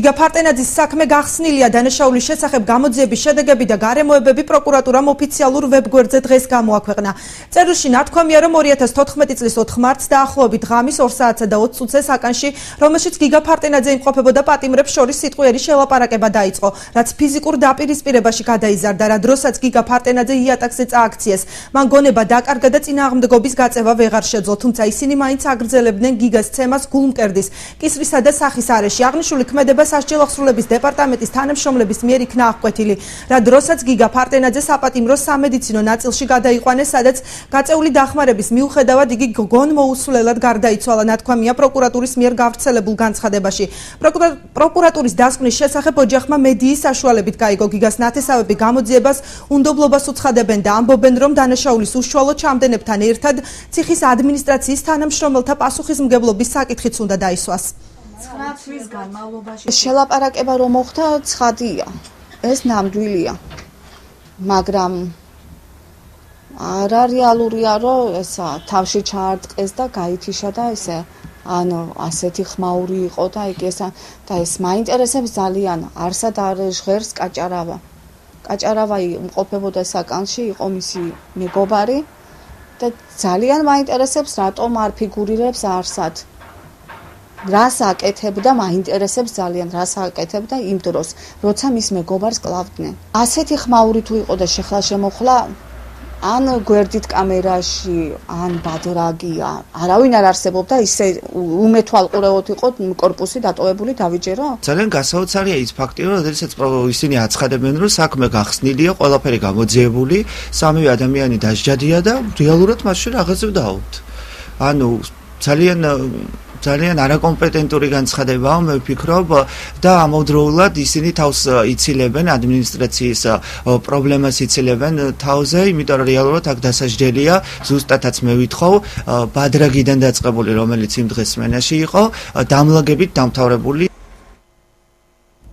გიგა ფარტენაძის საქმე გახსნილია დანაშაულის შესახებ გამოძიების შედეგები და გარემოებები პროკურატურამ ოფიციალურ ვებგვერდზე დღეს გამოაქვეყნა. წერილში ნათქვამია, რომ 2014 წლის 4 მარტს დაახლოებით ღამის 2 საათსა და 20 წუთზე საკანში, რომელშიც გიგა ფარტენაძე იმყოფებოდა პატიმრებს შორის სიტყვიერი შელაპარაკება დაიწყო, რაც ფიზიკურ დაპირისპირებაში გადაიზარდა, რა დროსაც გიგა ფარტენაძე იატაკზე წააქციეს. მან გონება დაკარგა და წინააღმდეგობის გაწევა ვეღარ შეძლო, თუმცა ისინი მაინც აგრძელებდნენ გიგას ცემას გულმკერდის, კისრისა და სახის არეში. აღნიშნული ქმედება სასჯელ ახსრულების დეპარტამენტის თანამშრომლების მიერ იქნა აღკვეთილი, რა დროსაც გიგა ფარტენაძე საპატიმრო სამედიცინო ნაწილში გადაიყვანეს, სადაც გაწეული დახმარების მიუხედავად იგი გონმოუსვლელად გარდაიცვალა. ნათქვამია პროკურატურის მიერ გავრცელებულ განცხადებაში. პროკურატურის დასკვნის შესახებ ოჯახმა მედიის საშუალებით გაიგო. გიგას ნათესავები გამოძიებას უნდობლობას უცხადებენ და ამბობენ, რომ დანაშაულის უშუალო ჩამდენებთან ერთად ციხის ადმინისტრაციის თანამშრომელთა პასუხისმგებლობის საკითხიც უნდა დაისვას. 9 თვის განმავლობაში შელაპარაკება რომ მოხდა ცხადია, ეს ნამდვილია, მაგრამ არა რეალურია, რომ ესა თავში ჩაარტყეს და გაითიშა და ესე ანუ ასეთი ხმაური იყო და ეგ ესა და ეს მაინტერესებს ძალიან, არსად არ ჟღერს კაჭარავა. კაჭარავა იმყოფებოდა საკანში, იყო მისი მეგობარი და ძალიან მაინტერესებს, რატომ არ ფიგურირებს არსად. რას აკეთებდა, მაინტერესებს ძალიან, რას აკეთებდა იმ დროს, როცა მის მეგობარს კლავდნენ. ასეთი ხმაური თუ იყო და შეხლა შემოხლა, ან გვერდით კამერაში, ან ბადრაგია, არავინ არ არსებობდა, ისე უმეთვალყურეოდ იყო კორპუსი დატოვებული დავიჯერო. ძალიან გასაოცარია ის ფაქტი, რომ როდესაც ისინი აცხადებენ, რომ საქმე გახსნილია, ყველაფერი გამოძიებული, სამივე ადამიანი დასჯადია და რეალურად მასში რაღაცა ვდაუთ. ანუ ძალიან არაკომპეტენტური განცხადებაა, მე ვფიქრობ და ამავდროულად ისინი თავს იცილებენ ადმინისტრაციის პრობლემას იცილებენ თავზე, იმიტომ რომ რეალურად აქ დასაჯდელია, ზუსტადაც მე ვითხოვ, ბადრაგიდან დაწყებული, რომელიც იმ დღეს სმენაში იყო, დამლაგებით დამთავრებული